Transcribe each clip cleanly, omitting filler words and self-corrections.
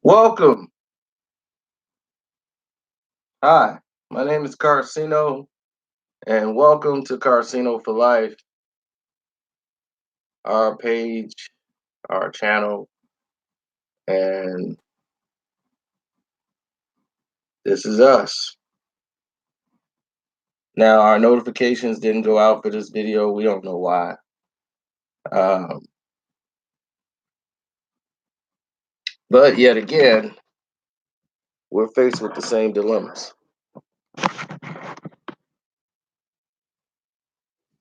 Welcome. Hi, my name is Carcino, and welcome to Carcino for Life, our page, our channel, and this is us. Now, our notifications didn't go out for this video. We don't know why. Um, but yet again, we're faced with the same dilemmas.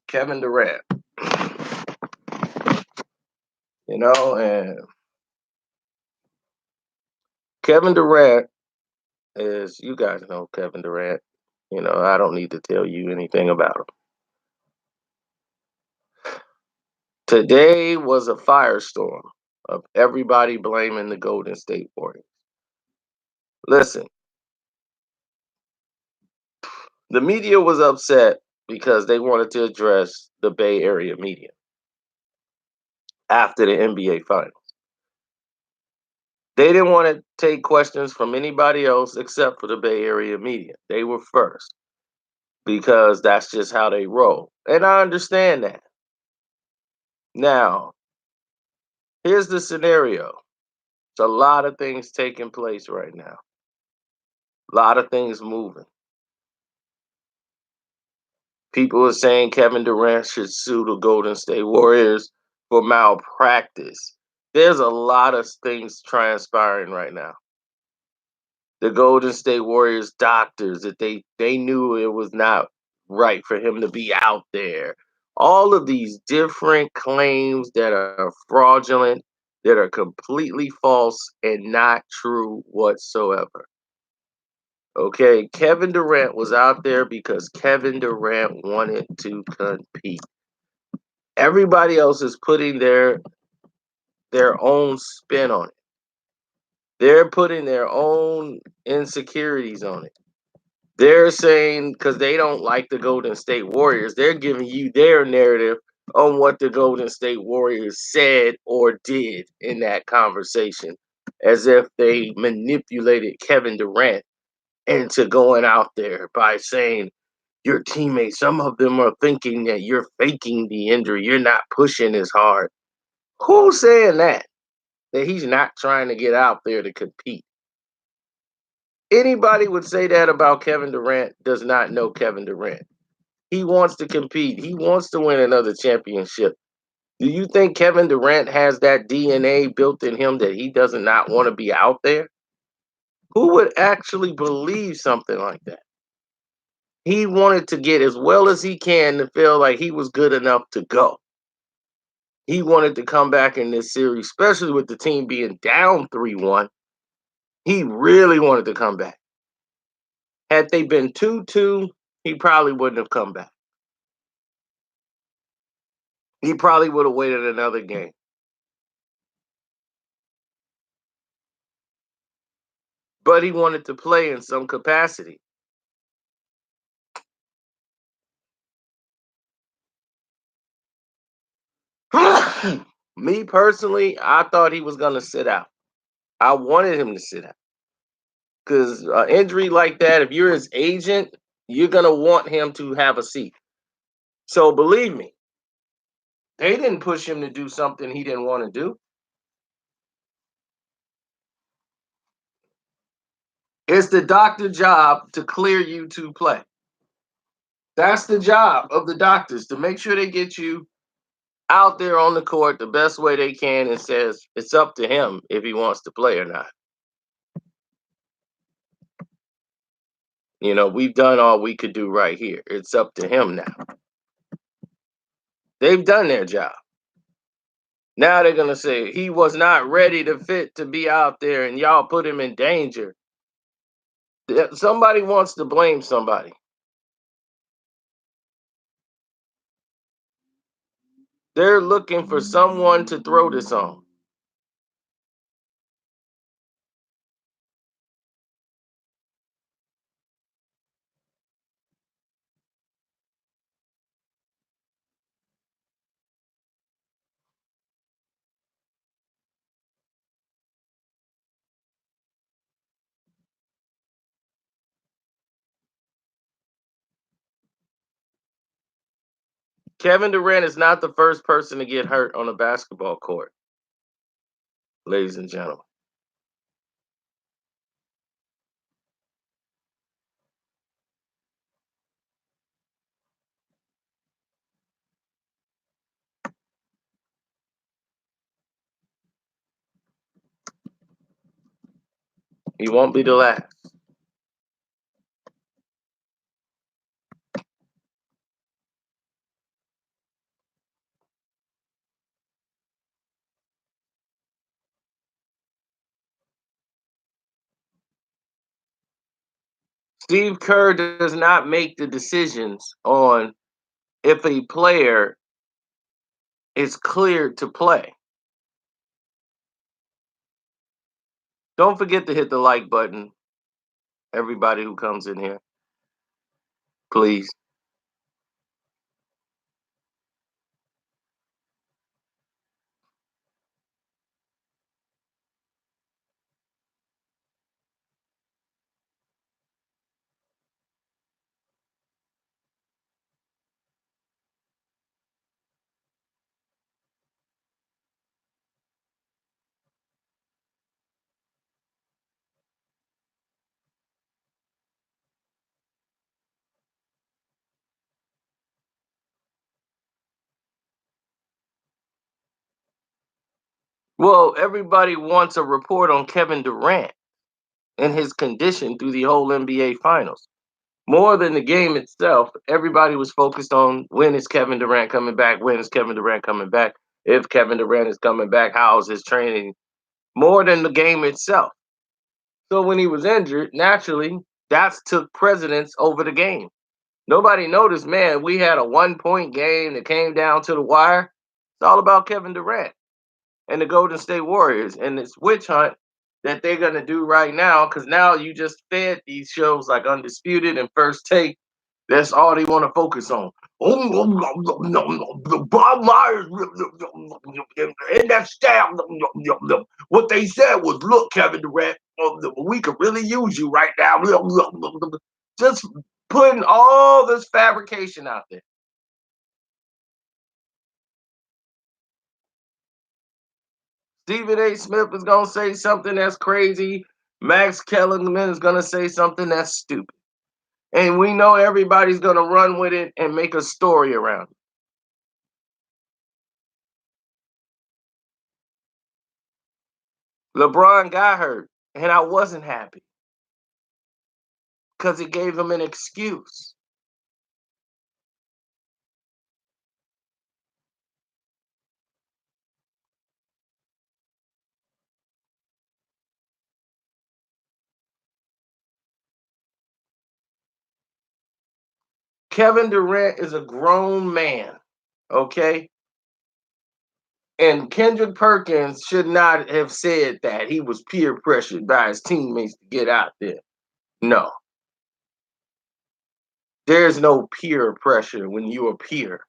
Kevin Durant, and Kevin Durant you guys know Kevin Durant. I don't need to tell you anything about him. Today was a firestorm of everybody blaming the Golden State Warriors. Listen, the media was upset because they wanted to address the Bay Area media after the NBA Finals. They didn't want to take questions from anybody else except for the Bay Area media. They were first because that's just how they roll. And I understand that. Now, here's the scenario. It's a lot of things taking place right now. A lot of things moving. People are saying Kevin Durant should sue the Golden State Warriors for malpractice. There's a lot of things transpiring right now. The Golden State Warriors doctors that they knew it was not right for him to be out there. All of these different claims that are fraudulent, that are completely false and not true whatsoever. Okay, Kevin Durant was out there because Kevin Durant wanted to compete. Everybody else is putting their own spin on it. They're putting their own insecurities on it. They're saying because they don't like the Golden State Warriors, they're giving you their narrative on what the Golden State Warriors said or did in that conversation, as if they manipulated Kevin Durant into going out there by saying your teammates, some of them are thinking that you're faking the injury, you're not pushing as hard. Who's saying that? That he's not trying to get out there to compete. Anybody would say that about Kevin Durant does not know Kevin Durant. He wants to compete. He wants to win another championship. Do you think Kevin Durant has that DNA built in him that he does not want to be out there? Who would actually believe something like that? He wanted to get as well as he can to feel like he was good enough to go. He wanted to come back in this series, especially with the team being down 3-1. He really wanted to come back. Had they been 2-2, he probably wouldn't have come back. He probably would have waited another game. But he wanted to play in some capacity. Me personally, I thought he was going to sit out. I wanted him to sit out. Because injury like that, if you're his agent, you're going to want him to have a seat. So believe me, they didn't push him to do something he didn't want to do. It's the doctor job to clear you to play. That's the job of the doctors, to make sure they get you out there on the court the best way they can, and says it's up to him if he wants to play or not. We've done all we could do right here. It's up to him now. They've done their job. Now they're going to say he was not ready to fit to be out there and y'all put him in danger. Somebody wants to blame somebody. They're looking for someone to throw this on. Kevin Durant is not the first person to get hurt on a basketball court, ladies and gentlemen. He won't be the last. Steve Kerr does not make the decisions on if a player is cleared to play. Don't forget to hit the like button, everybody who comes in here, please. Well, everybody wants a report on Kevin Durant and his condition through the whole NBA Finals. More than the game itself, everybody was focused on when is Kevin Durant coming back? When is Kevin Durant coming back? If Kevin Durant is coming back, how is his training? More than the game itself. So when he was injured, naturally, that took precedence over the game. Nobody noticed, man, we had a 1 point game that came down to the wire. It's all about Kevin Durant and the Golden State Warriors and this witch hunt that they're going to do right now. Because now you just fed these shows like Undisputed and First Take. That's all they want to focus on. Bob Myers and that staff. What they said was, "Look, Kevin Durant, we could really use you right now." Just putting all this fabrication out there. Stephen A. Smith is going to say something that's crazy. Max Kellerman is going to say something that's stupid. And we know everybody's going to run with it and make a story around it. LeBron got hurt, and I wasn't happy because it gave him an excuse. Kevin Durant is a grown man, okay? And Kendrick Perkins should not have said that he was peer pressured by his teammates to get out there. No, there's no peer pressure when you're a peer.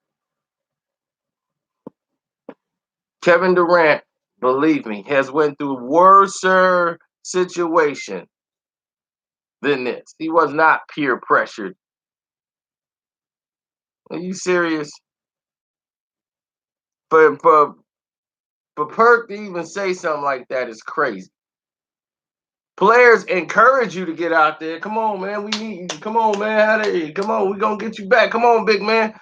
Kevin Durant, believe me, has went through worser situation than this. He was not peer pressured. Are you serious? For for Perk to even say something like that is crazy. Players encourage you to get out there. Come on, man. We need you. Come on, man. Hey, come on. We're gonna get you back. Come on, big man.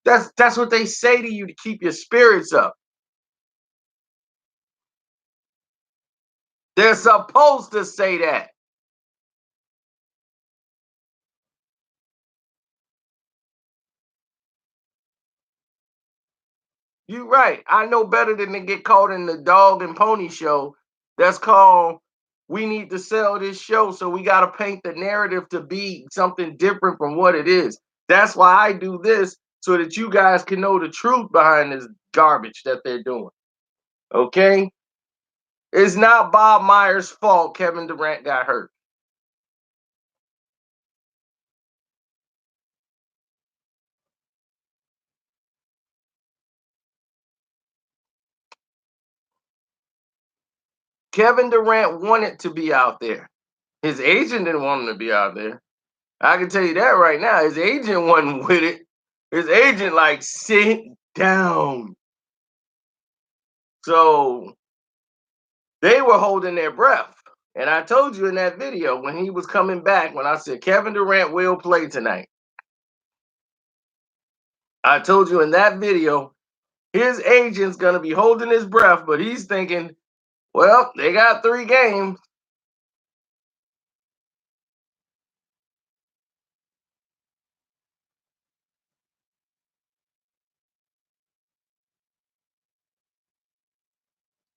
That's what they say to you to keep your spirits up. They're supposed to say that. You're right. I know better than to get caught in the dog and pony show. That's called we need to sell this show, so we got to paint the narrative to be something different from what it is. That's why I do this so that you guys can know the truth behind this garbage that they're doing. Okay? It's not Bob Myers' fault Kevin Durant got hurt. Kevin Durant wanted to be out there. His agent didn't want him to be out there. I can tell you that right now. His agent wasn't with it. His agent like, sit down. So they were holding their breath. And I told you in that video when he was coming back, when I said Kevin Durant will play tonight, I told you in that video, his agent's going to be holding his breath, but he's thinking, well, they got 3 games.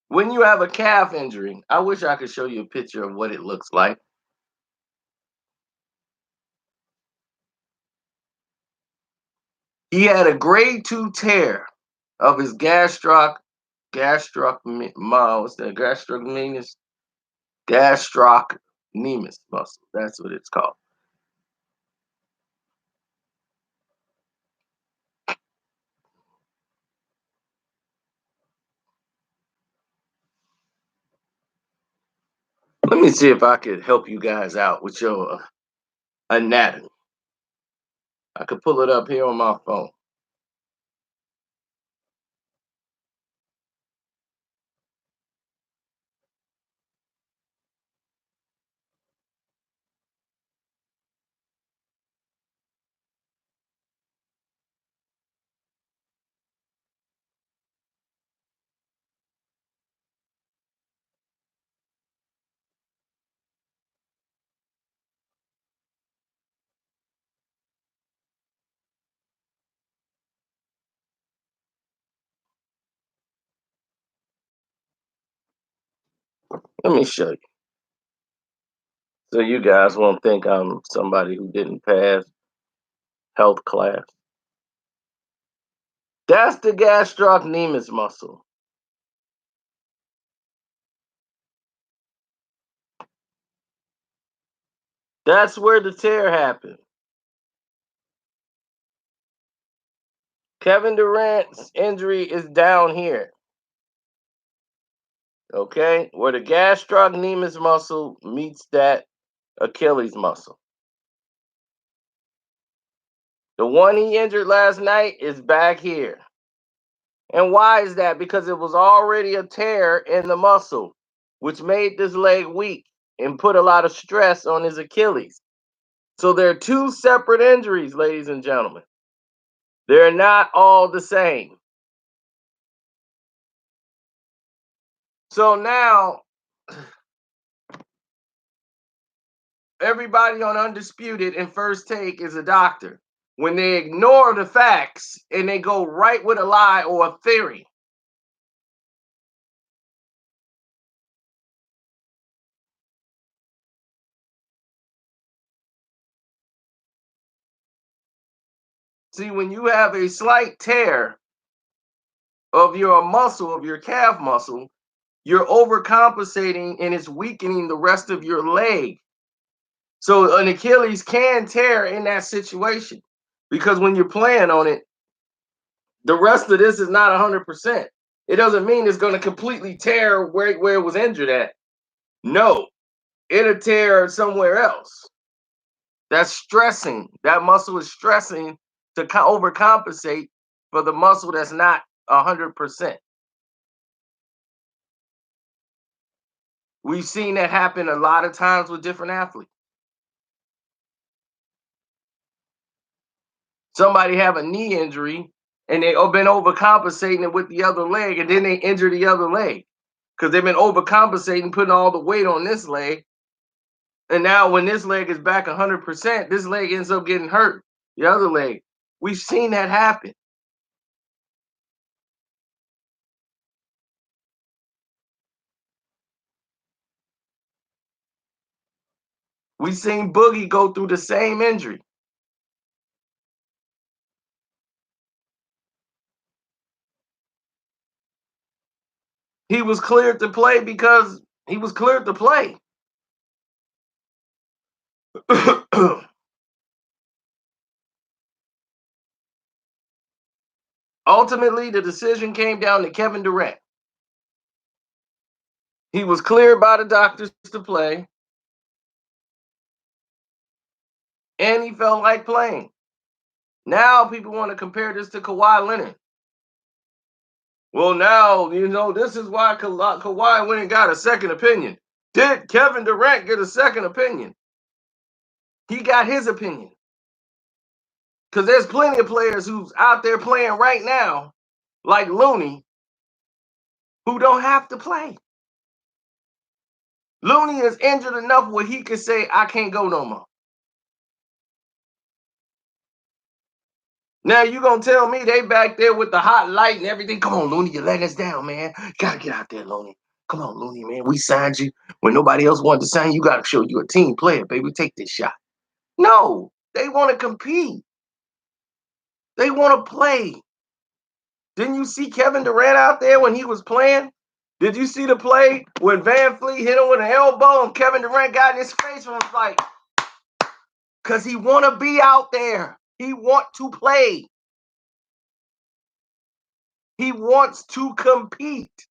When you have a calf injury, I wish I could show you a picture of what it looks like. He had a grade 2 tear of his gastrocnemius muscle. That's what it's called. Let me see if I could help you guys out with your anatomy. I could pull it up here on my phone. Let me show you. So you guys won't think I'm somebody who didn't pass health class. That's the gastrocnemius muscle. That's where the tear happened. Kevin Durant's injury is down here. Okay, where the gastrocnemius muscle meets that Achilles muscle. The one he injured last night is back here. And why is that? Because it was already a tear in the muscle, which made this leg weak and put a lot of stress on his Achilles. So they're 2 separate injuries, ladies and gentlemen. They're not all the same. So now everybody on Undisputed and First Take is a doctor. When they ignore the facts and they go right with a lie or a theory. See, when you have a slight tear of your muscle, of your calf muscle, you're overcompensating and it's weakening the rest of your leg. So an Achilles can tear in that situation because when you're playing on it, the rest of this is not 100%. It doesn't mean it's going to completely tear where it was injured at. No, it'll tear somewhere else. That's stressing. That muscle is stressing to overcompensate for the muscle that's not 100%. We've seen that happen a lot of times with different athletes. Somebody have a knee injury and they've been overcompensating it with the other leg, and then they injure the other leg because they've been overcompensating, putting all the weight on this leg. And now when this leg is back 100%, this leg ends up getting hurt, the other leg. We've seen that happen. We've seen Boogie go through the same injury. He was cleared to play because he was cleared to play. Ultimately, the decision came down to Kevin Durant. He was cleared by the doctors to play, and he felt like playing. Now people want to compare this to Kawhi Leonard. Well, now, this is why Kawhi went and got a second opinion. Did Kevin Durant get a second opinion? He got his opinion. Because there's plenty of players who's out there playing right now, like Looney, who don't have to play. Looney is injured enough where he could say, I can't go no more. Now you gonna tell me they back there with the hot light and everything? Come on, Looney, you're letting us down, man. You gotta get out there, Looney. Come on, Looney, man. We signed you when nobody else wanted to sign you. You gotta show you a team player, baby. Take this shot. No, they want to compete. They want to play. Didn't you see Kevin Durant out there when he was playing? Did you see the play when Van Fleet hit him with an elbow and Kevin Durant got in his face and was like, because he want to be out there. He want to play. He wants to compete.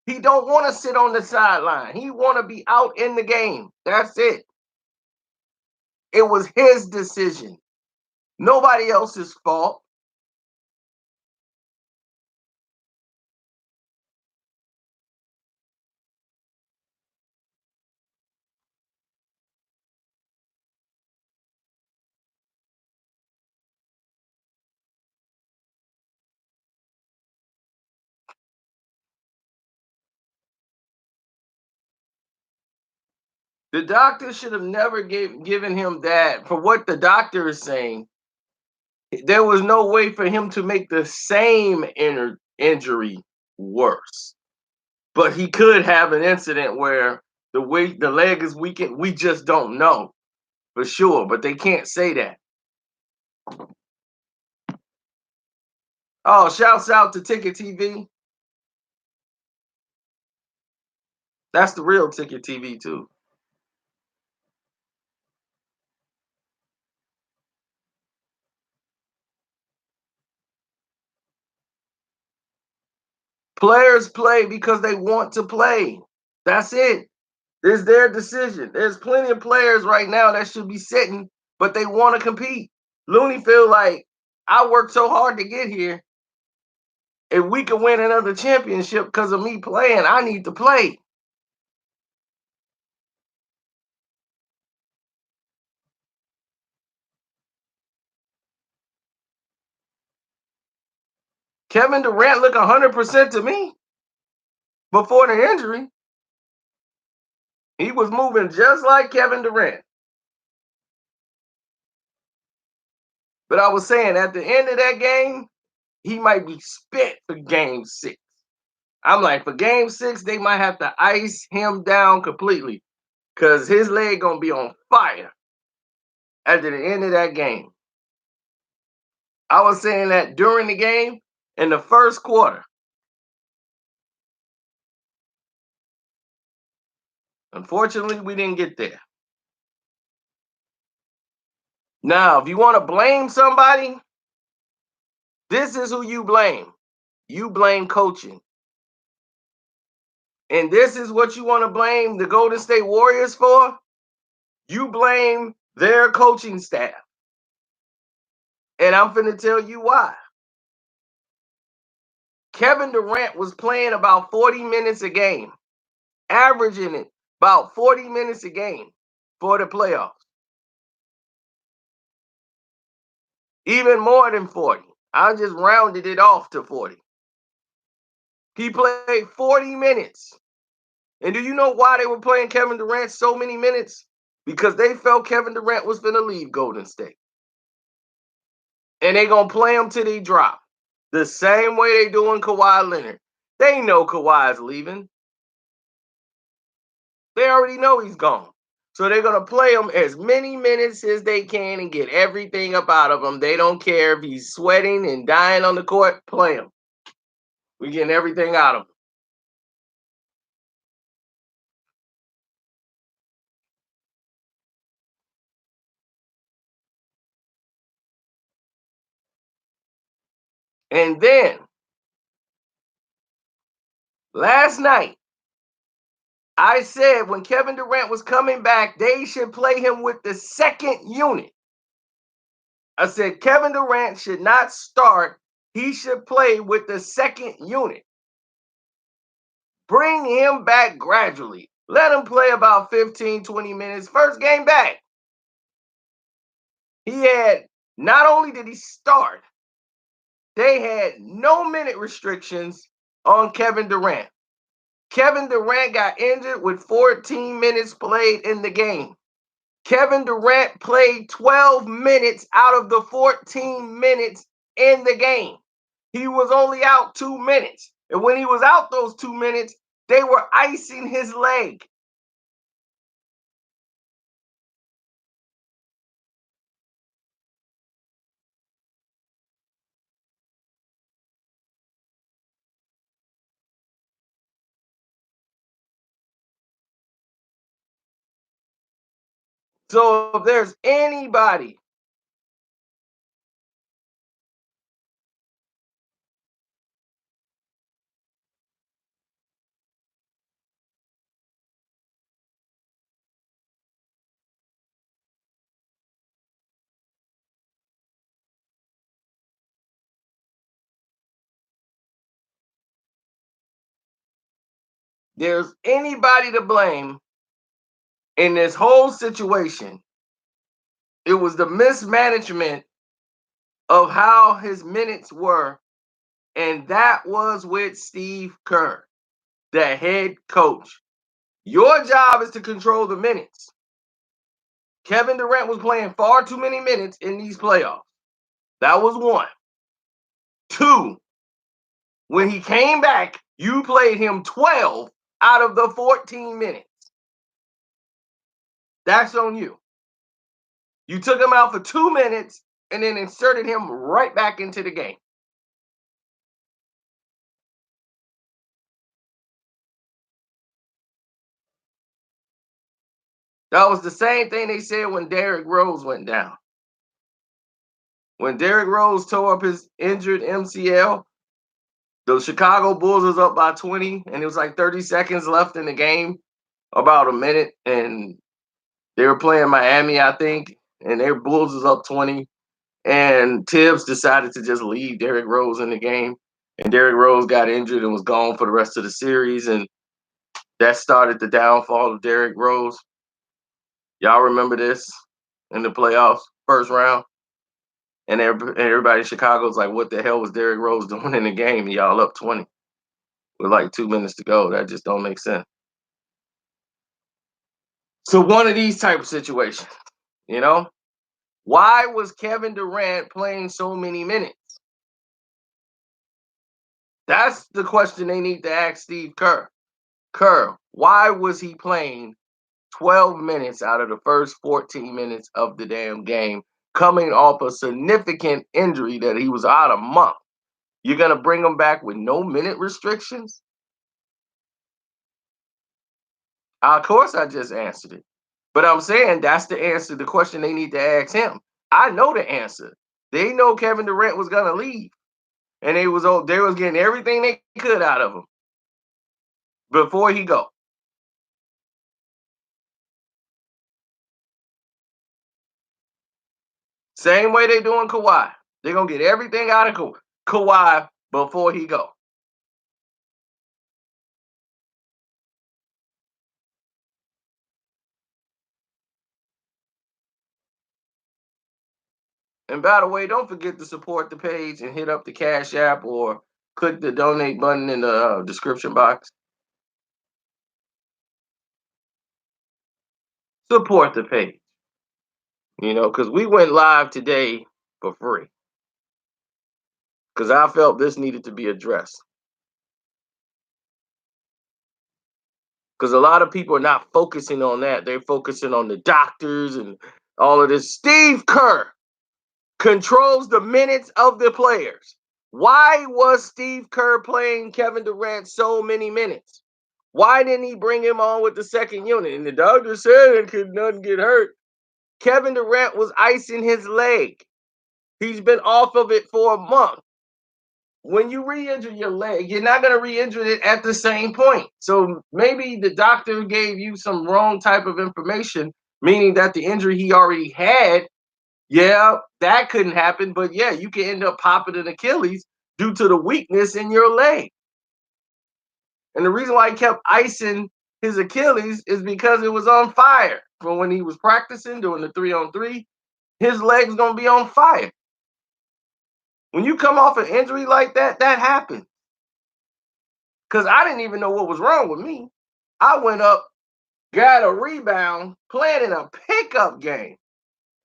He don't want to sit on the sideline. He want to be out in the game. That's it. It was his decision. Nobody else's fault. The doctor should have never given him that. For what the doctor is saying, there was no way for him to make the same injury worse. But he could have an incident where the leg is weakened. We just don't know for sure, but they can't say that. Oh, shouts out to Ticket TV. That's the real Ticket TV too. Players play because they want to play. That's it. It's their decision. There's plenty of players right now that should be sitting, but they want to compete. Looney feel like, I worked so hard to get here. If we could win another championship because of me playing, I need to play. Kevin Durant looked 100% to me before the injury. He was moving just like Kevin Durant. But I was saying, at the end of that game, he might be spent for game 6. I'm like, for game 6, they might have to ice him down completely because his leg going to be on fire after the end of that game. I was saying that during the game in the first quarter. Unfortunately, we didn't get there. Now, if you want to blame somebody, this is who you blame. You blame coaching. And this is what you want to blame the Golden State Warriors for? You blame their coaching staff. And I'm finna tell you why. Kevin Durant was playing about 40 minutes a game, averaging it about 40 minutes a game for the playoffs. Even more than 40. I just rounded it off to 40. He played 40 minutes. And do you know why they were playing Kevin Durant so many minutes? Because they felt Kevin Durant was going to leave Golden State. And they going to play him till they drop. The same way they doing Kawhi Leonard. They know Kawhi's leaving. They already know he's gone. So they're going to play him as many minutes as they can and get everything up out of him. They don't care if he's sweating and dying on the court. Play him. We're getting everything out of him. And then, last night, I said when Kevin Durant was coming back, they should play him with the second unit. I said Kevin Durant should not start. He should play with the second unit. Bring him back gradually. Let him play about 15, 20 minutes. First game back. He had, not only did he start, they had no minute restrictions on Kevin Durant. Kevin Durant got injured with 14 minutes played in the game. Kevin Durant played 12 minutes out of the 14 minutes in the game. He was only out 2 minutes. And when he was out those 2 minutes, they were icing his leg. So if there's anybody to blame in this whole situation, it was the mismanagement of how his minutes were, and that was with Steve Kerr, the head coach. Your job is to control the minutes. Kevin Durant was playing far too many minutes in these playoffs. That was one. Two, when he came back, you played him 12 out of the 14 minutes. That's on you. You took him out for 2 minutes and then inserted him right back into the game. That was the same thing they said when Derrick Rose went down. When Derrick Rose tore up his injured MCL, the Chicago Bulls was up by 20, and it was like 30 seconds left in the game, about a minute, and they were playing Miami, I think, and their Bulls was up 20, and Tibbs decided to just leave Derrick Rose in the game, and Derrick Rose got injured and was gone for the rest of the series, and that started the downfall of Derrick Rose. Y'all remember this in the playoffs, first round? And everybody in Chicago's like, what the hell was Derrick Rose doing in the game? And y'all up 20 with like 2 minutes to go. That just don't make sense. So one of these type of situations, you know, why was Kevin Durant playing so many minutes? That's the question they need to ask Steve Kerr. Kerr, why was he playing 12 minutes out of the first 14 minutes of the damn game, coming off a significant injury that he was out a month? You're going to bring him back with no minute restrictions? Of course, I just answered it. But I'm saying that's the answer, the question they need to ask him. I know the answer. They know Kevin Durant was going to leave, and they was getting everything they could out of him before he go. Same way they doing Kawhi. They're going to get everything out of Kawhi before he go. And by the way, don't forget to support the page and hit up the Cash App or click the donate button in the description box. Support the page, because we went live today for free because I felt this needed to be addressed. Because a lot of people are not focusing on that. They're focusing on the doctors and all of this. Steve Kerr controls the minutes of the players. Why was Steve Kerr playing Kevin Durant so many minutes? Why didn't he bring him on with the second unit? And the doctor said it could nothing get hurt. Kevin Durant was icing his leg. He's been off of it for a month. When you re-injure your leg, you're not going to re-injure it at the same point. So maybe the doctor gave you some wrong type of information, meaning that the injury he already had Yeah, that couldn't happen, but yeah, you can end up popping an Achilles due to the weakness in your leg. And the reason why he kept icing his Achilles is because it was on fire from when he was practicing doing the 3-on-3. His leg's gonna be on fire. When you come off an injury like that, that happens. Because I didn't even know what was wrong with me. I went up, got a rebound, playing in a pickup game.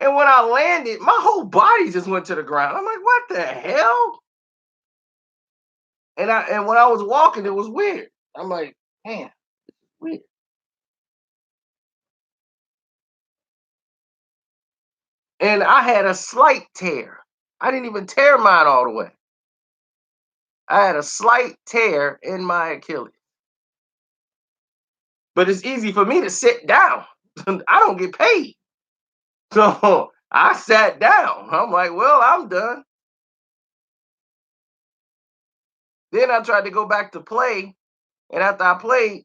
And when I landed, my whole body just went to the ground. I'm like, what the hell? And when I was walking, it was weird. I'm like, man, weird. And I had a slight tear. I didn't even tear mine all the way. I had a slight tear in my Achilles. But it's easy for me to sit down. I don't get paid. So I sat down. I'm like, well, I'm done. Then I tried to go back to play. And after I played,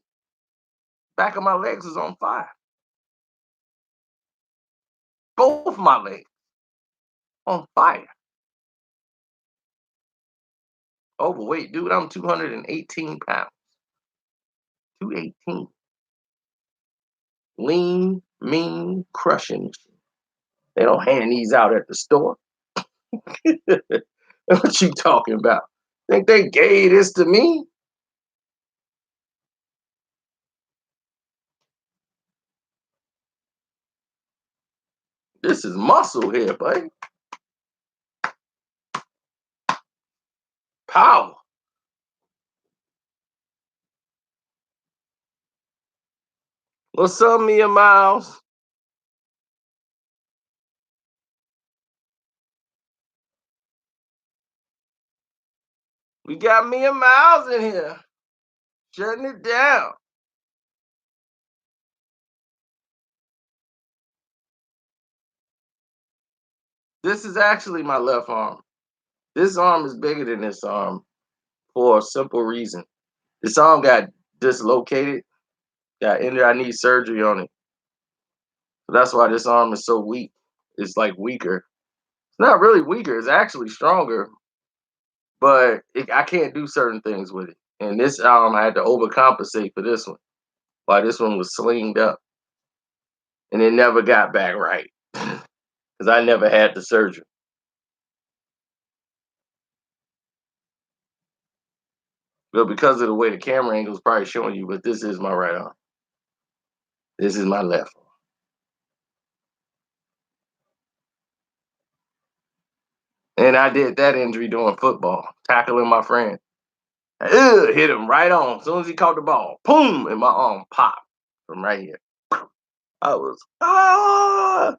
back of my legs was on fire. Both my legs on fire. Overweight, dude. I'm 218 pounds. 218. Lean, mean, crushing. They don't hand these out at the store. What you talking about? Think they gave this to me? This is muscle here, buddy. Power. What's up, Mia Miles? We got Mia Miles in here. Shutting it down. This is actually my left arm. This arm is bigger than this arm for a simple reason. This arm got dislocated, got injured. I need surgery on it. So that's why this arm is so weak. It's like weaker. It's not really weaker. It's actually stronger, but I can't do certain things with it. And this arm, I had to overcompensate for this one. Why this one was slinged up, and it never got back right because I never had the surgery. But because of the way the camera angle is probably showing you, but this is my right arm. This is my left arm. And I did that injury doing football, tackling my friend. Hit him right on. As soon as he caught the ball, boom, and my arm popped from right here. I was, ah.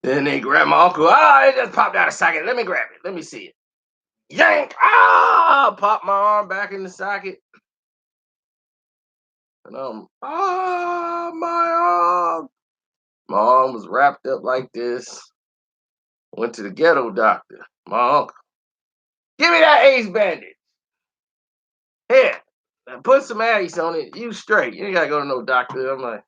Then they grabbed my uncle. Ah, it just popped out of socket. Let me grab it. Let me see it. Yank. Ah, pop my arm back in the socket. And my arm. My arm was wrapped up like this. Went to the ghetto doctor. My uncle. Give me that ace bandage. Here. Put some ice on it. You straight. You ain't gotta go to no doctor. I'm like,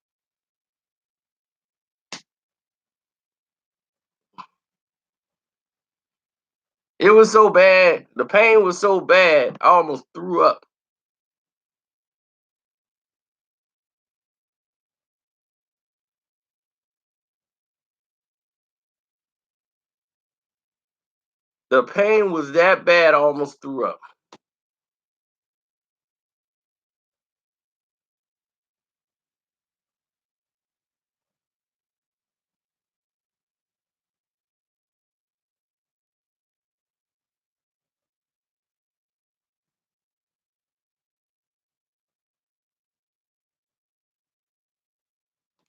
it was so bad. The pain was so bad. I almost threw up. The pain was that bad. I almost threw up.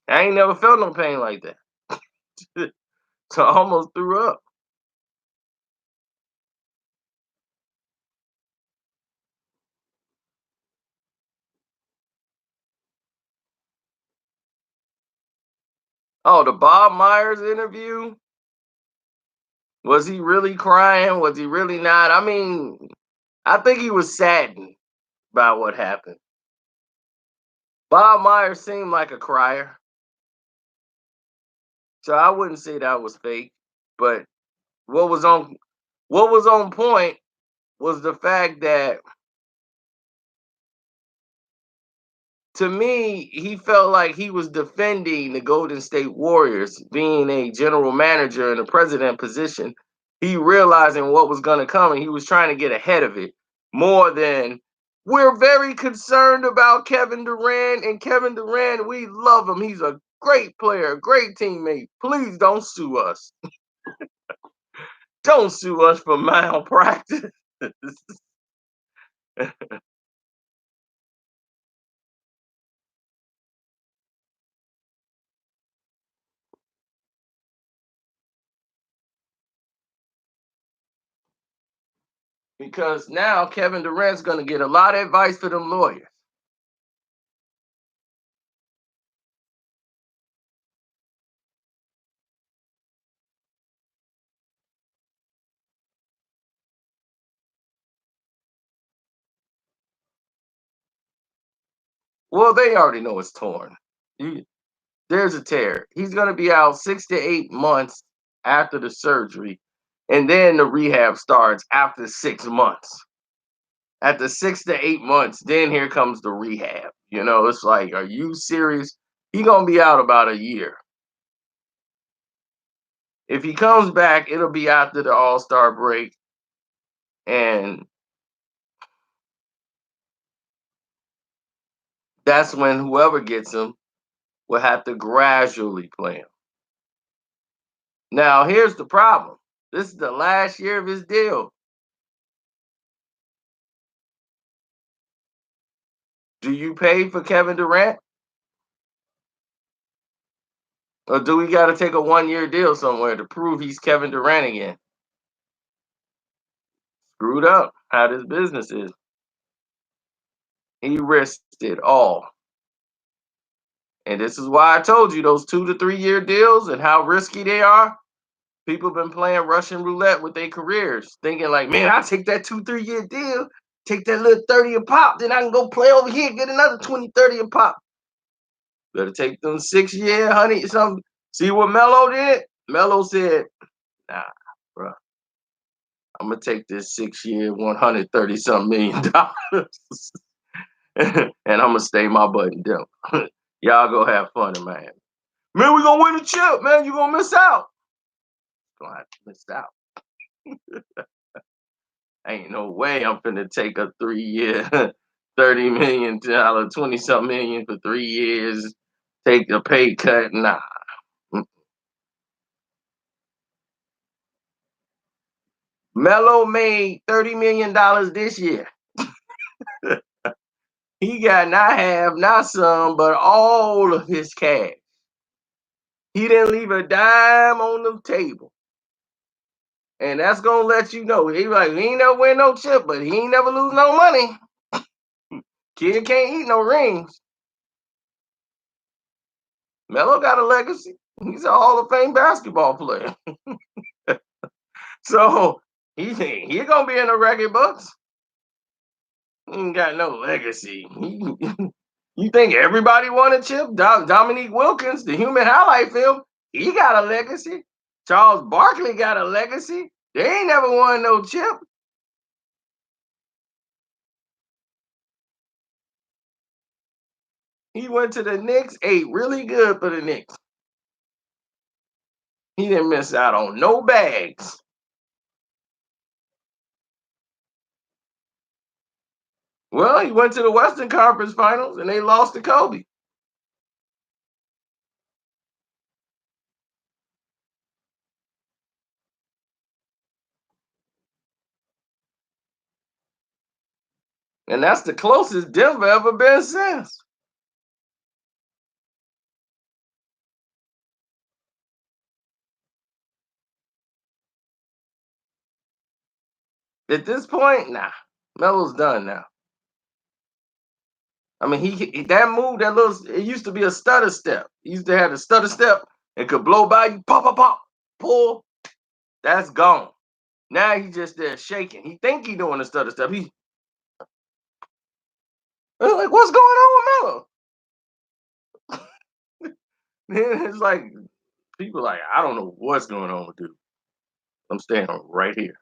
I ain't never felt no pain like that. So I almost threw up. Oh, the Bob Myers interview? Was he really crying? Was he really not? I mean, I think he was saddened by what happened. Bob Myers seemed like a crier. So I wouldn't say that was fake, but what was on what was on point was the fact that, to me, he felt like he was defending the Golden State Warriors, being a general manager in a president position. He realizing what was going to come, and he was trying to get ahead of it more than, we're very concerned about Kevin Durant, and Kevin Durant, we love him. He's a great player, great teammate. Please don't sue us. Don't sue us for malpractice. Because now Kevin Durant's going to get a lot of advice for them lawyers. Well, they already know it's torn. You- There's a tear. He's going to be out 6 to 8 months after the surgery, and then the rehab starts after 6 months. After 6 to 8 months, then here comes the rehab. It's like, are you serious? He's going to be out about a year. If he comes back, it'll be after the All-Star break, and that's when whoever gets him will have to gradually play him. Now, here's the problem. This is the last year of his deal. Do you pay for Kevin Durant? Or do we got to take a 1 year deal somewhere to prove he's Kevin Durant again? Screwed up how this business is. He risked it all. And this is why I told you those 2 to 3 year deals and how risky they are. People been playing Russian roulette with their careers, thinking like, man, I'll take that 2, 3 year deal, take that little 30 a pop, then I can go play over here, get another 20, 30 a pop. Better take them 6 year, honey, something. See what Melo did? Melo said, nah, bro, I'm gonna take this 6 year, 130 something $million, and I'm gonna stay my button down. Y'all go have fun in Miami. Man, we gonna win the chip, man. You gonna miss out. Gonna have to miss out. Ain't no way I'm finna take a 3 year, $30 million, 20 something million for 3 years, take a pay cut. Nah. Melo made $30 million this year. He got not half, not some, but all of his cash. He didn't leave a dime on the table. And that's gonna let you know. He like, he ain't never win no chip, but he ain't never lose no money. Kid can't eat no rings. Melo got a legacy. He's a Hall of Fame basketball player. So he gonna be in the record books. He ain't got no legacy. You think everybody want a chip? Dominique Wilkins, the human highlight film, he got a legacy. Charles Barkley got a legacy. They ain't never won no chip. He went to the Knicks, ate really good for the Knicks. He didn't miss out on no bags. Well, he went to the Western Conference Finals and they lost to Kobe. And that's the closest Denver ever been since. At this point, nah, Melo's done now. I mean, that move, that little, it used to be a stutter step. He used to have a stutter step and could blow by you, pop, pop, pop, pull. That's gone. Now he's just there shaking. He think he doing a stutter step. He like, what's going on with Melo? It's like People are like, I don't know what's going on with dude. I'm staying right here.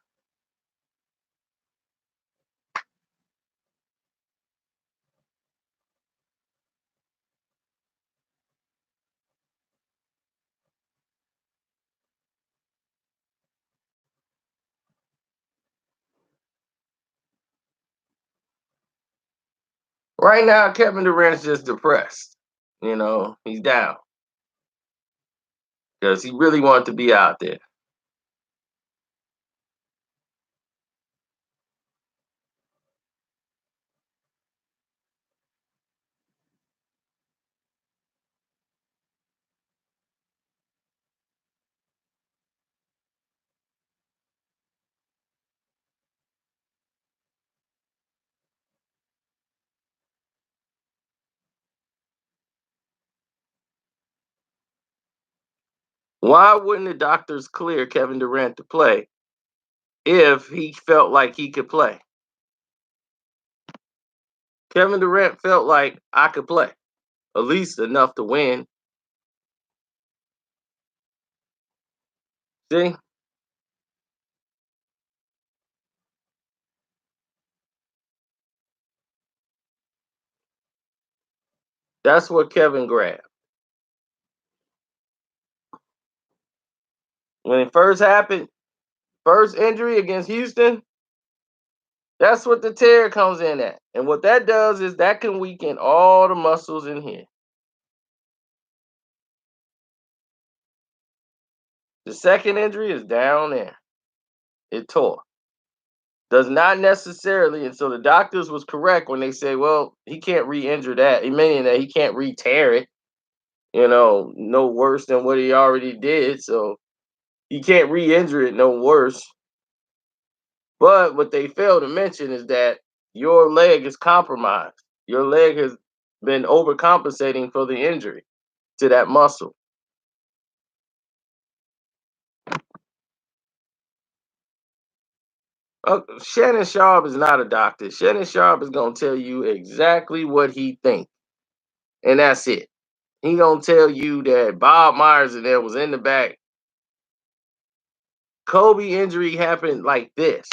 Right now, Kevin Durant's just depressed. He's down because he really wanted to be out there. Why wouldn't the doctors clear Kevin Durant to play if he felt like he could play? Kevin Durant felt like I could play, at least enough to win. See, that's what Kevin grabbed. When it first happened, first injury against Houston, that's what the tear comes in at. And what that does is that can weaken all the muscles in here. The second injury is down there. It tore. Does not necessarily, and so the doctors was correct when they say, well, he can't re-injure that, meaning that he can't re-tear it, no worse than what he already did. So he can't re-injure it no worse. But what they fail to mention is that your leg is compromised. Your leg has been overcompensating for the injury to that muscle. Shannon Sharp is not a doctor. Shannon Sharp is gonna tell you exactly what he thinks, and that's it. He gonna tell you that Bob Myers and there was in the back. Kobe injury happened like this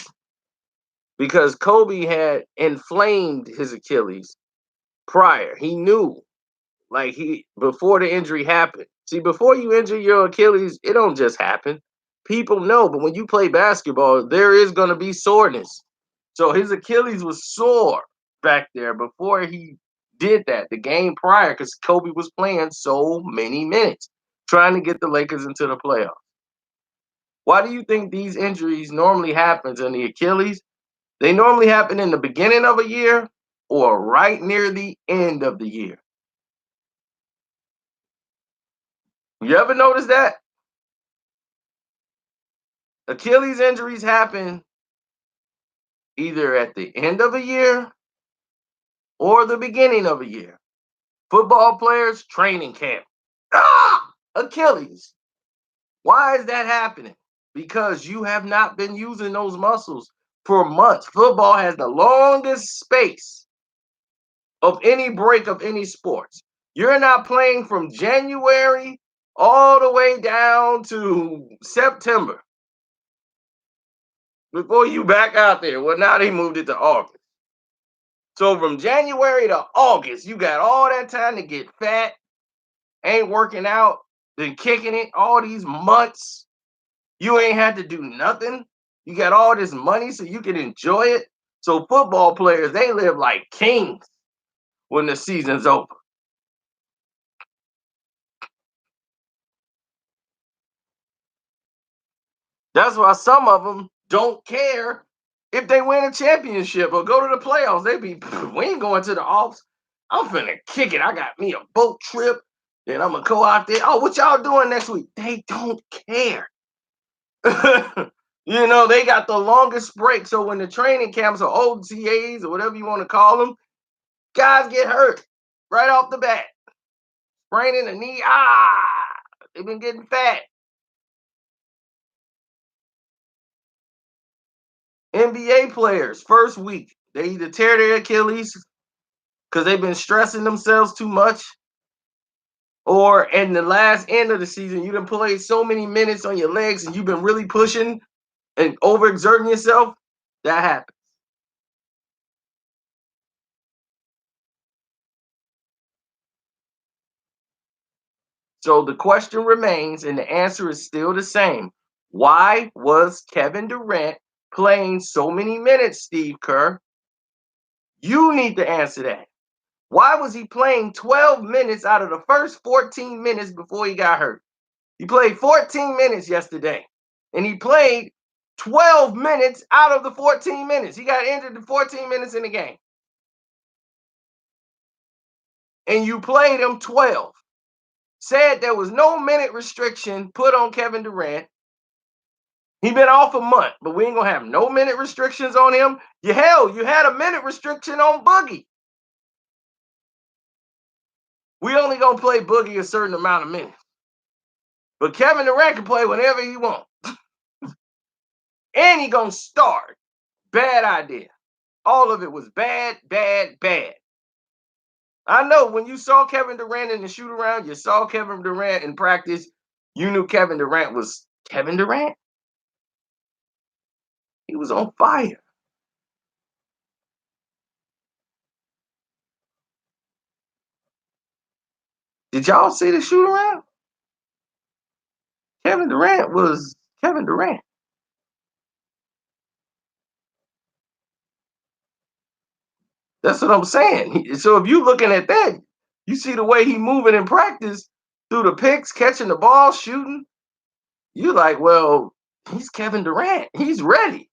because Kobe had inflamed his Achilles prior. He knew, like he before the injury happened. See, before you injure your Achilles, it don't just happen. People know, but when you play basketball, there is gonna be soreness. So his Achilles was sore back there before he did that. The game prior, because Kobe was playing so many minutes, trying to get the Lakers into the playoffs. Why do you think these injuries normally happens in the Achilles? They normally happen in the beginning of a year or right near the end of the year. You ever notice that? Achilles injuries happen either at the end of a year or the beginning of a year. Football players, training camp. Achilles. Why is that happening? Because you have not been using those muscles for months. Football has the longest space of any break of any sports. You're not playing from January all the way down to September before you back out there. Well, now they moved it to August. So from January to August, you got all that time to get fat, ain't working out, then kicking it all these months. You ain't had to do nothing. You got all this money so you can enjoy it. So football players, they live like kings when the season's over. That's why some of them don't care if they win a championship or go to the playoffs. They be, we ain't going to the offs. I'm finna kick it. I got me a boat trip. Then I'm gonna go out there. Oh, what y'all doing next week? They don't care. They got the longest break. So when the training camps or OTAs or whatever you want to call them, guys get hurt right off the bat. Spraining the knee. They've been getting fat. NBA players, first week, they either tear their Achilles because they've been stressing themselves too much, Or in the last end of the season, you done played so many minutes on your legs and you've been really pushing and overexerting yourself, that happens. So the question remains, and the answer is still the same. Why was Kevin Durant playing so many minutes, Steve Kerr? You need to answer that. Why was he playing 12 minutes out of the first 14 minutes before he got hurt? He played 14 minutes yesterday, and he played 12 minutes out of the 14 minutes. He got injured in 14 minutes in the game, and you played him 12. Said there was no minute restriction put on Kevin Durant. He been off a month, but we ain't gonna have no minute restrictions on him. You had a minute restriction on Boogie. We only gonna play Boogie a certain amount of minutes. But Kevin Durant can play whenever he wants. And he gonna start. Bad idea. All of it was bad, bad, bad. I know when you saw Kevin Durant in the shoot around, you saw Kevin Durant in practice, you knew Kevin Durant was Kevin Durant. He was on fire. Did y'all see the shoot around? Kevin Durant was Kevin Durant. That's what I'm saying. So if you looking at that, you see the way he moving in practice through the picks, catching the ball, shooting. You like, well, he's Kevin Durant. He's ready.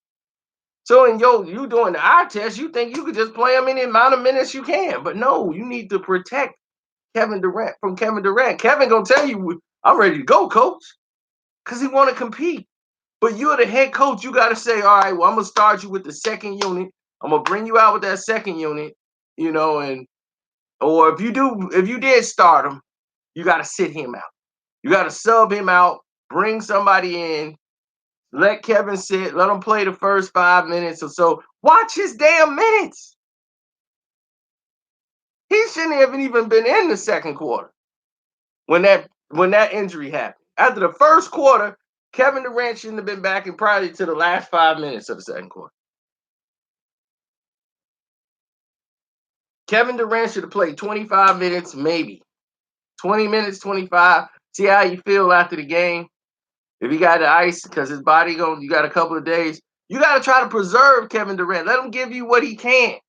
So in you doing the eye test, you think you could just play him any amount of minutes you can. But no, you need to protect Kevin Durant from Kevin Durant. Kevin gonna tell you, I'm ready to go, coach. Because he want to compete. But you're the head coach. You got to say, all right, well, I'm gonna start you with the second unit. I'm gonna bring you out with that second unit, and or if you did start him, you got to sit him out. You got to sub him out, bring somebody in, let Kevin sit, let him play the first 5 minutes or so. Watch his damn minutes. He shouldn't have even been in the second quarter when that injury happened. After the first quarter, Kevin Durant shouldn't have been back in probably to the last 5 minutes of the second quarter. Kevin Durant should have played 25 minutes, maybe 20 minutes, 25. See how you feel after the game. If he got the ice, because his body you got a couple of days. You got to try to preserve Kevin Durant. Let him give you what he can.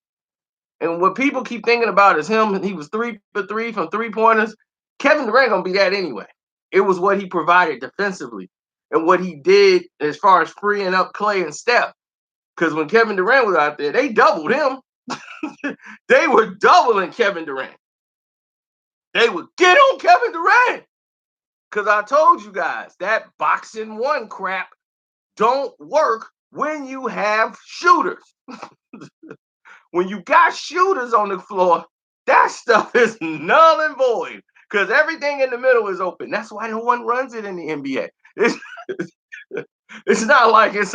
And what people keep thinking about is him. He was 3 for 3 from 3-pointers. Kevin Durant gonna be that anyway. It was what he provided defensively and what he did as far as freeing up Clay and Steph. Because when Kevin Durant was out there, they doubled him. They were doubling Kevin Durant. They would get on Kevin Durant. Because I told you guys that boxing one crap don't work when you have shooters. When you got shooters on the floor, that stuff is null and void because everything in the middle is open. That's why no one runs it in the NBA. It's, it's not like it's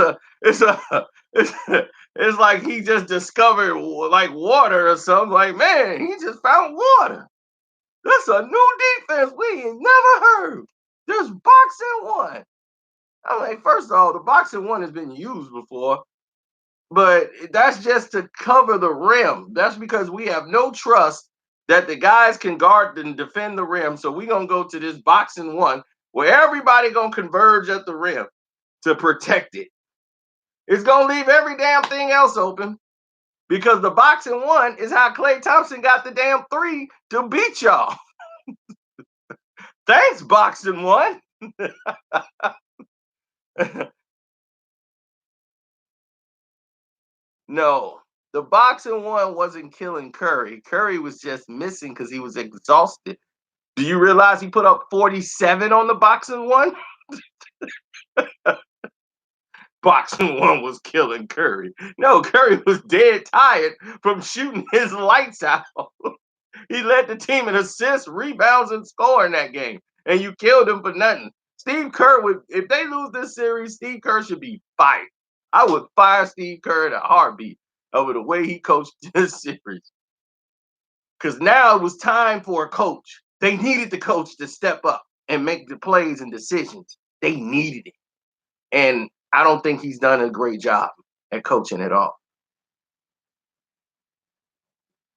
it's like he just discovered like water or something. Like, man, he just found water. That's a new defense we ain't never heard. Just boxing one. I'm like, first of all, the boxing one has been used before, but that's just to cover the rim. That's because we have no trust that the guys can guard and defend the rim. So we're gonna go to this boxing one where everybody gonna converge at the rim to protect it. It's gonna leave every damn thing else open because the boxing one is how Klay Thompson got the damn three to beat y'all. Thanks, boxing one. No, the boxing one wasn't killing Curry. Curry was just missing because he was exhausted. Do you realize he put up 47 on the boxing one? Boxing one was killing Curry. No, Curry was dead tired from shooting his lights out. He led the team in assists, rebounds, and score in that game. And you killed him for nothing. Steve Kerr would, if they lose this series, Steve Kerr should be fired. I would fire Steve Kerr in a heartbeat over the way he coached this series. Because now it was time for a coach They needed the coach to step up and make the plays and decisions. They needed it. And I don't think he's done a great job at coaching at all.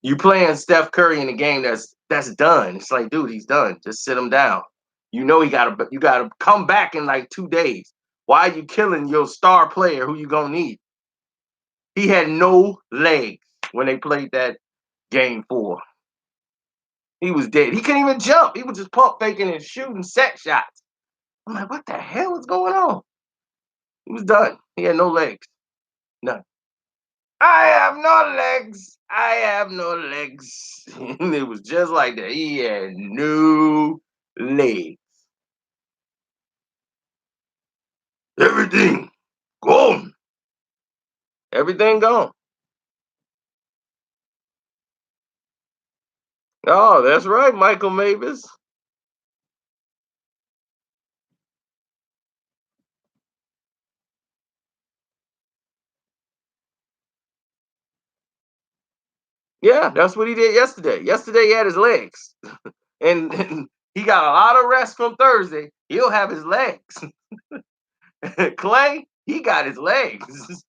You playing Steph Curry in a game that's done. It's like, dude, he's done. Just sit him down. You know you gotta come back in like 2 days. Why are you killing your star player who you gonna need? He had no legs when they played that game 4. He was dead. He couldn't even jump. He was just pump faking and shooting set shots. I'm like, what the hell is going on? He was done. He had no legs. None. I have no legs. I have no legs. And it was just like that. He had no legs. Everything gone. Everything gone. Oh, that's right, Michael Mavis. Yeah, that's what he did yesterday. Yesterday he had his legs. And he got a lot of rest from Thursday. He'll have his legs. Clay, he got his legs.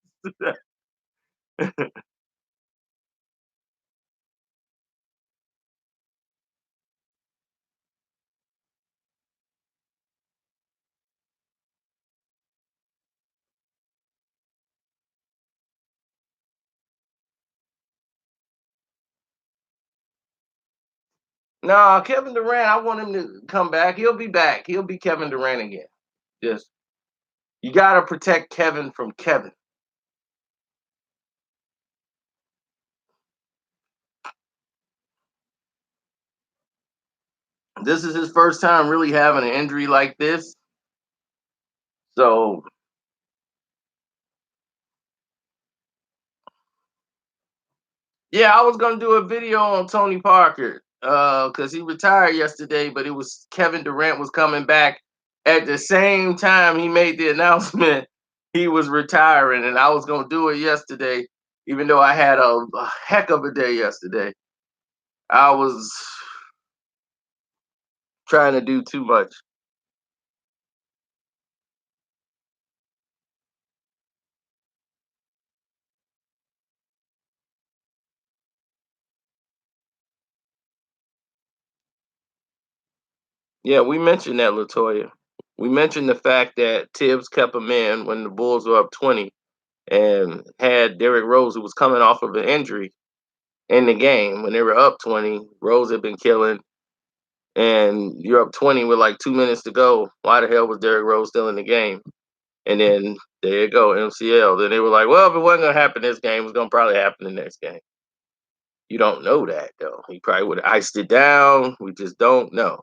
No, Kevin Durant, I want him to come back. He'll be back. He'll be Kevin Durant again. Just you gotta protect Kevin from Kevin. This is his first time really having an injury like this. So yeah, I was gonna do a video on Tony Parker because he retired yesterday, but it was Kevin Durant was coming back at the same time he made the announcement he was retiring, and I was gonna do it yesterday, even though I had a heck of a day yesterday. I was trying to do too much. Yeah, we mentioned that, Latoya. We mentioned the fact that Tibbs kept him in when the Bulls were up 20 and had Derrick Rose, who was coming off of an injury, in the game when they were up 20. Rose had been killing, and you're up 20 with like 2 minutes to go. Why the hell was Derrick Rose still in the game? And then there you go, MCL. Then they were like, well, if it wasn't going to happen this game, it was going to probably happen the next game. You don't know that, though. He probably would have iced it down. We just don't know.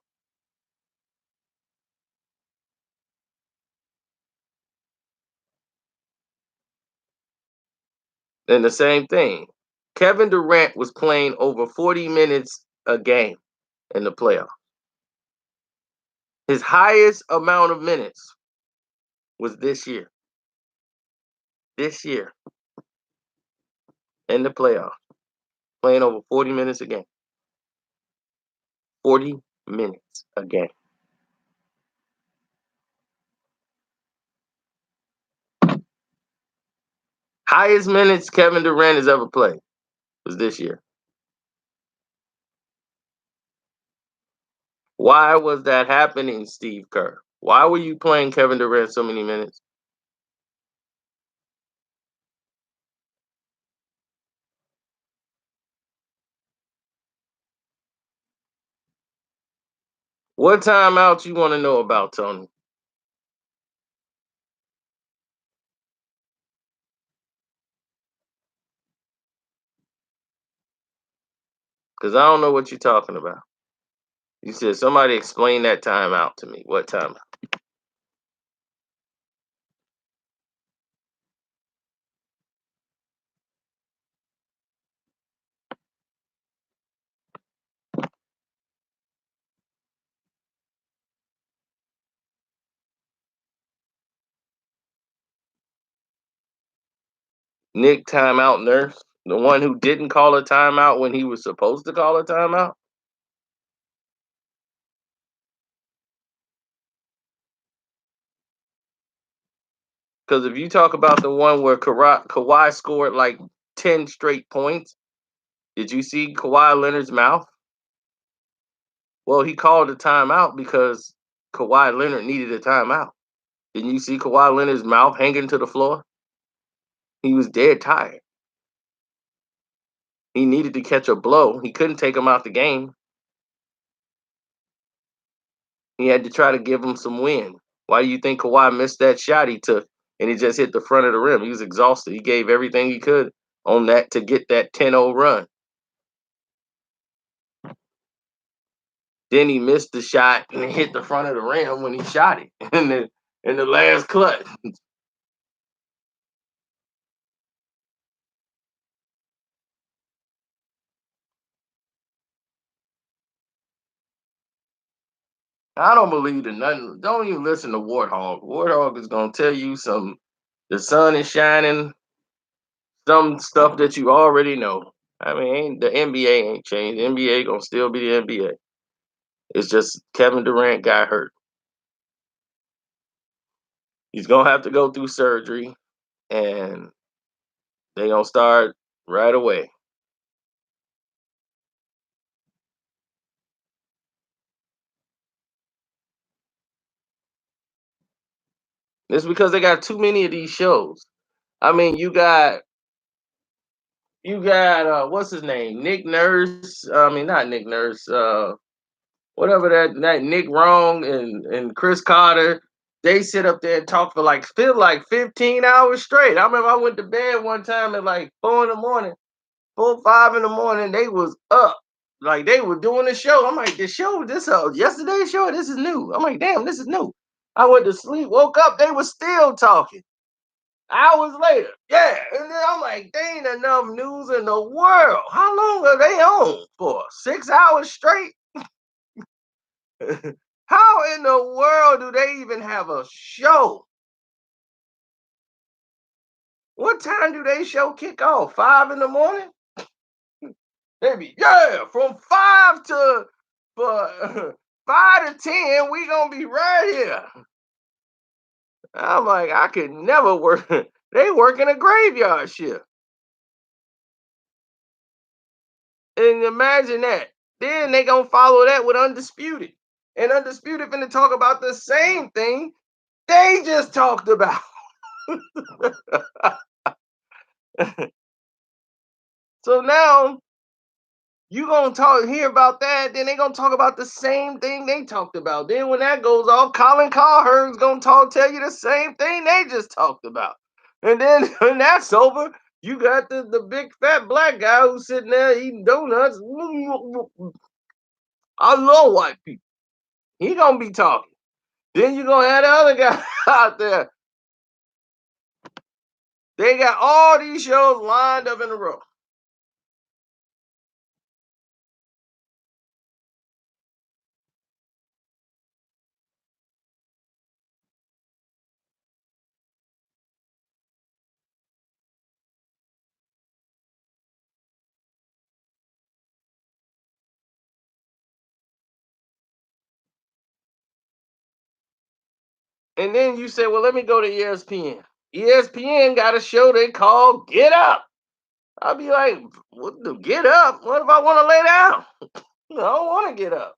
And the same thing. Kevin Durant was playing over 40 minutes a game in the playoff. His highest amount of minutes was this year. This year in the playoff, playing over 40 minutes a game. 40 minutes a game. Highest minutes Kevin Durant has ever played was this year. Why was that happening, Steve Kerr? Why were you playing Kevin Durant so many minutes? What timeouts you want to know about, Tony? Because I don't know what you're talking about. You said somebody explain that timeout to me. What timeout? Nick timeout nurse? The one who didn't call a timeout when he was supposed to call a timeout? Because if you talk about the one where Kawhi scored like 10 straight points, did you see Kawhi Leonard's mouth? Well, he called a timeout because Kawhi Leonard needed a timeout. Didn't you see Kawhi Leonard's mouth hanging to the floor? He was dead tired. He needed to catch a blow. He couldn't take him out the game. He had to try to give him some wind. Why do you think Kawhi missed that shot he took and he just hit the front of the rim? He was exhausted. He gave everything he could on that to get that 10-0 run. Then he missed the shot and hit the front of the rim when he shot it in the last clutch. I don't believe in nothing. Don't even listen to Warthog. Warthog is gonna tell you some. The sun is shining. Some stuff that you already know. I mean, the NBA ain't changed. The NBA gonna still be the NBA. It's just Kevin Durant got hurt. He's gonna have to go through surgery, and they gonna start right away. It's because they got too many of these shows. I mean, you got what's his name? Nick Nurse. I mean, not Nick Nurse. Whatever that Nick Wrong and Chris Carter. They sit up there and talk for like feel like 15 hours straight. I remember I went to bed one time at like 4 in the morning, 4, 5 in the morning. They was up. Like they were doing the show. I'm like, the show, this yesterday's show, this is new. I'm like, damn, this is new. I went to sleep, woke up, they were still talking. Hours later. Yeah. And then I'm like, they ain't enough news in the world. How long are they on for? 6 hours straight? How in the world do they even have a show? What time do they show kick off? 5 in the morning? Maybe, yeah, from five to for 5 to 10, we gonna be right here. I'm like, I could never work. They work in a graveyard shift. And imagine that. Then they gonna follow that with Undisputed. And Undisputed finna talk about the same thing they just talked about. So now you gonna hear about that, then they gonna talk about the same thing they talked about. Then when that goes off, Colin Cowherd's gonna tell you the same thing they just talked about. And then when that's over, you got the big fat black guy who's sitting there eating donuts. I love white people. He gonna be talking. Then you gonna have the other guy out there. They got all these shows lined up in a row. And then you say, well, let me go to ESPN. ESPN got a show they call Get Up. I'll be like, what the get up? What if I want to lay down? I don't want to get up.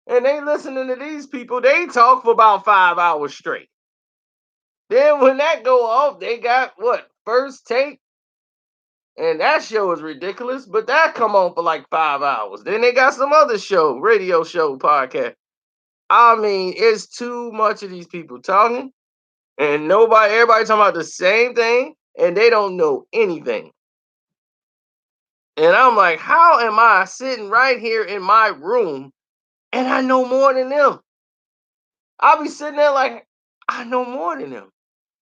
And they listening to these people, they talk for about 5 hours straight. Then when that go off, they got what? First Take? And that show is ridiculous, but that come on for like 5 hours. Then they got some other show, radio show, podcast. I mean, it's too much of these people talking, and everybody talking about the same thing, and they don't know anything. And I'm like, how am I sitting right here in my room and I know more than them? I'll be sitting there like, I know more than them.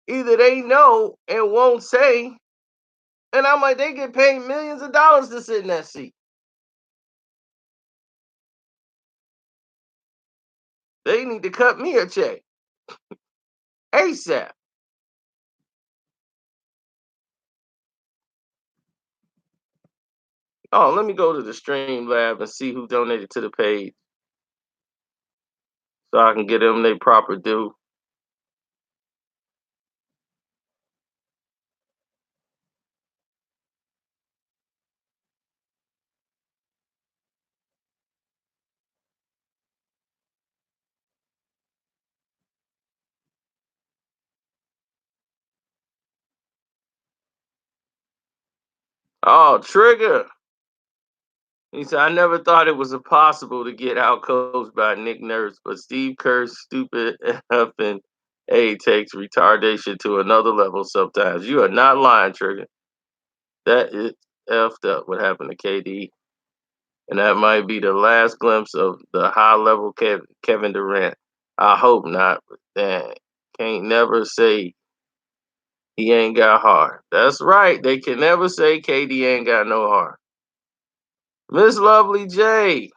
Either they know and won't say, and I'm like, they get paid millions of dollars to sit in that seat. They need to cut me a check ASAP. Oh, let me go to the stream lab and see who donated to the page so I can get them their proper due. Oh, Trigger. He said, I never thought it was impossible to get outcoached by Nick Nurse, but Steve Kerr's stupid effing A takes retardation to another level sometimes. You are not lying, Trigger. That is effed up what happened to KD. And that might be the last glimpse of the high level Kevin Durant. I hope not, but dang, can't never say he ain't got heart. That's right. They can never say KD ain't got no heart. Miss Lovely J.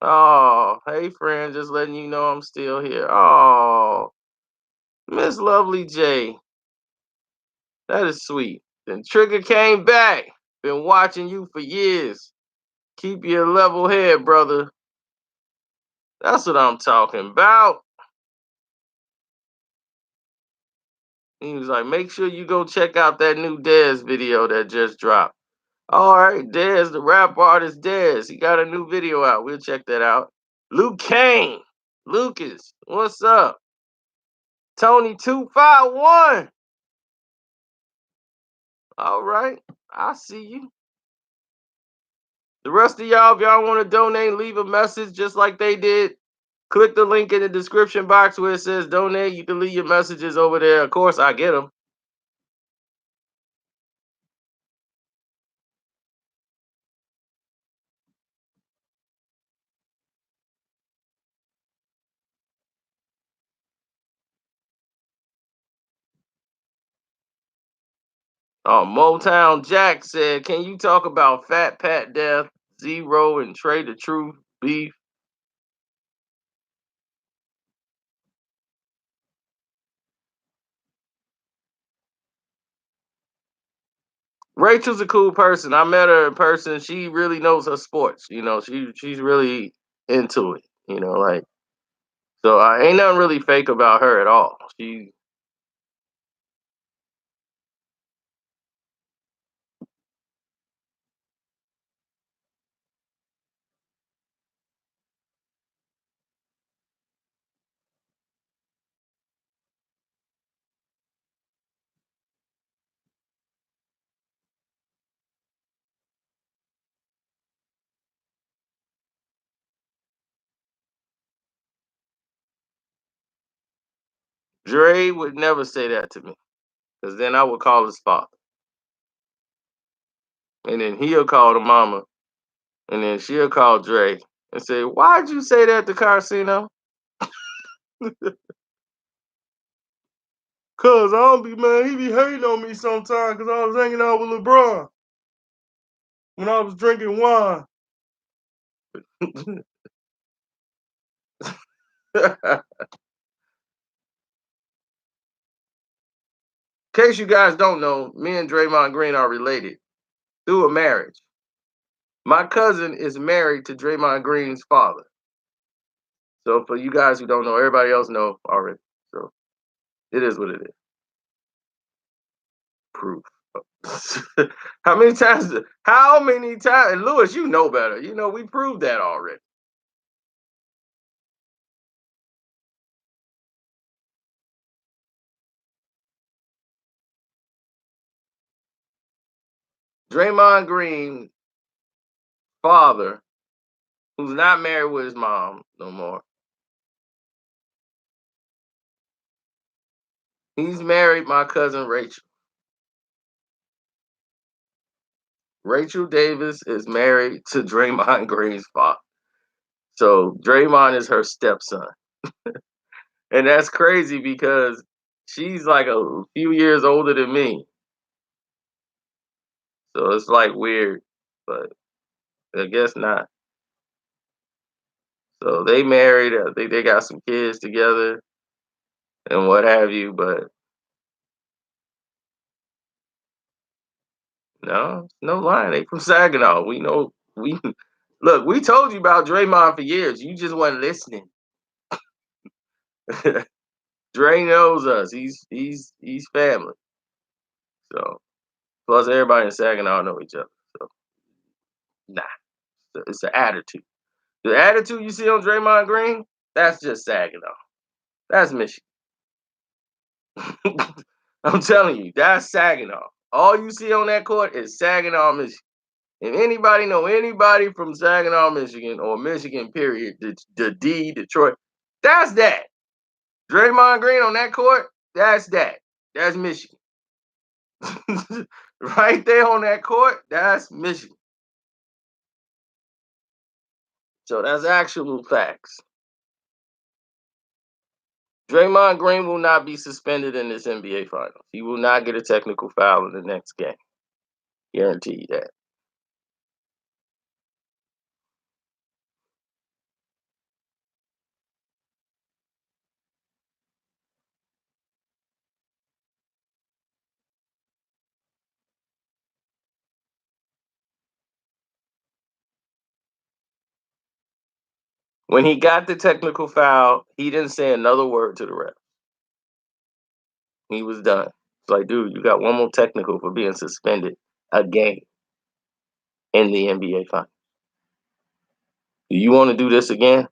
Oh, hey friend, just letting you know I'm still here. Oh, Miss Lovely J. That is sweet. Then Trigger came back. Been watching you for years. Keep your level head, brother. That's what I'm talking about. He was like, make sure you go check out that new Dez video that just dropped. All right, Dez, the rap artist Dez. He got a new video out. We'll check that out. Luke Kane. Lucas, what's up? Tony 251. All right. I see you. The rest of y'all, if y'all want to donate, leave a message just like they did. Click the link in the description box where it says donate. You can leave your messages over there. Of course, I get them. Oh, Motown Jack said, can you talk about Fat Pat Death, Zero, and Trey the Truth beef? Rachel's a cool person. I met her in person. She really knows her sports. She's really into it. Like so. I ain't nothing really fake about her at all. Dre would never say that to me, because then I would call his father, and then he'll call the mama, and then she'll call Dre and say, "Why'd you say that to Carcino?" Cause I don't be man, he be hating on me sometimes because I was hanging out with LeBron when I was drinking wine. In case you guys don't know, me and Draymond Green are related through a marriage. My cousin is married to Draymond Green's father. So for you guys who don't know, everybody else know already. So it is what it is. Proof. How many times? How many times? And Lewis, you know better. We proved that already. Draymond Green father, who's not married with his mom no more. He's married my cousin Rachel. Rachel Davis is married to Draymond Green's father. So Draymond is her stepson. And that's crazy because she's like a few years older than me. So it's like weird, but I guess not. So they married. I think they got some kids together and what have you. But no, no lying. They from Saginaw. We know. We look. We told you about Draymond for years. You just wasn't listening. Dre knows us. He's family. So plus everybody in Saginaw know each other. So nah, it's the attitude. The attitude you see on Draymond Green, that's just Saginaw. That's Michigan. I'm telling you, that's Saginaw. All you see on that court is Saginaw, Michigan. If anybody know anybody from Saginaw, Michigan, or Michigan, period, the D, Detroit, that's that. Draymond Green on that court, that's that. That's Michigan. Right there on that court, that's Michigan. So that's actual facts. Draymond Green will not be suspended in this NBA Finals. He will not get a technical foul in the next game. Guarantee you that. When he got the technical foul, he didn't say another word to the ref. He was done. It's like, dude, you got one more technical for being suspended a game in the NBA Finals. Do you want to do this again?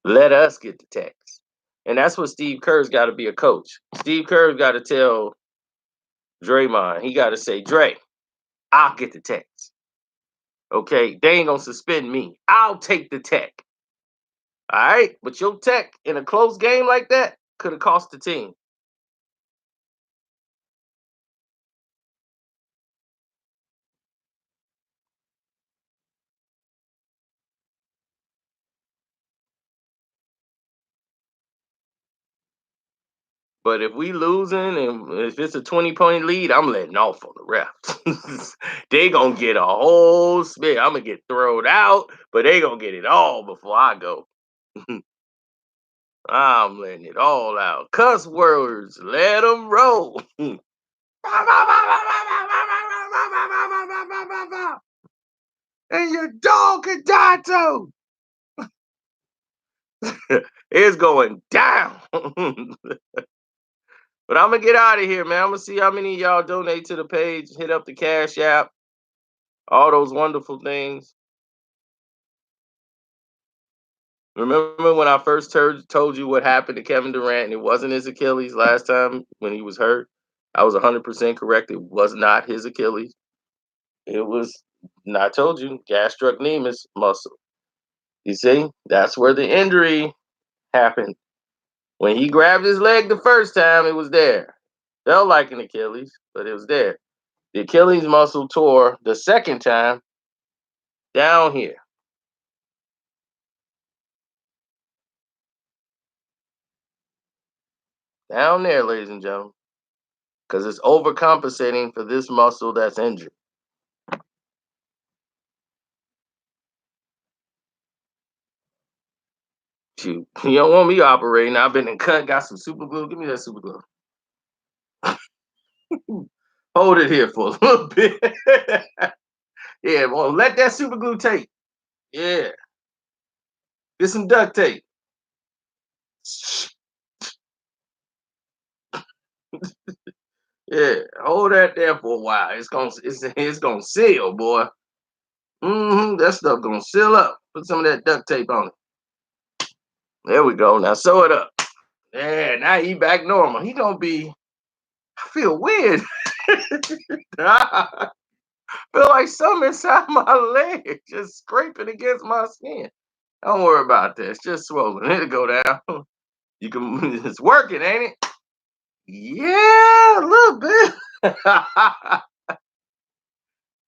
Let us get the text. And that's what Steve Kerr's got to be a coach. Steve Kerr's got to tell Draymond, he got to say, Dre, I'll get the text. Okay, they ain't gonna suspend me. I'll take the tech. All right, but your tech in a close game like that could have cost the team. But if we losing and if it's a 20-point lead, I'm letting off on the refs. They gonna get a whole spit. I'm gonna get thrown out, but they gonna get it all before I go. I'm letting it all out. Cuss words, let them roll. And your dog could die too. It's going down. But I'm gonna get out of here, man. I'm gonna see how many of y'all donate to the page, hit up the Cash App, all those wonderful things. Remember when I first told you what happened to Kevin Durant and it wasn't his Achilles last time when he was hurt? I was 100% correct. It was not his Achilles. It was, and I told you, gastrocnemius muscle. You see, that's where the injury happened. When he grabbed his leg the first time, it was there. Felt like an Achilles, but it was there. The Achilles muscle tore the second time down here. Down there, ladies and gentlemen. Because it's overcompensating for this muscle that's injured. Shoot, you don't want me operating. I've been in cut, got some super glue. Give me that super glue. Hold it here for a little bit. Yeah, well, let that super glue tape. Yeah. Get some duct tape. Yeah, hold that there for a while. It's gonna seal, boy. That stuff gonna seal up. Put some of that duct tape on it. There we go. Now sew it up. Yeah, now he back normal. He gonna be. I feel weird. I feel like something inside my leg just scraping against my skin. Don't worry about that. It's just swollen. It'll go down. You can. It's working, ain't it? Yeah, a little bit.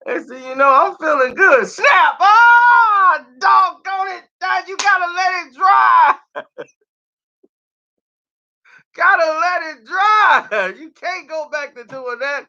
And so, I'm feeling good. Snap! Ah, doggone it! Dad, you gotta let it dry. Gotta let it dry. You can't go back to doing that.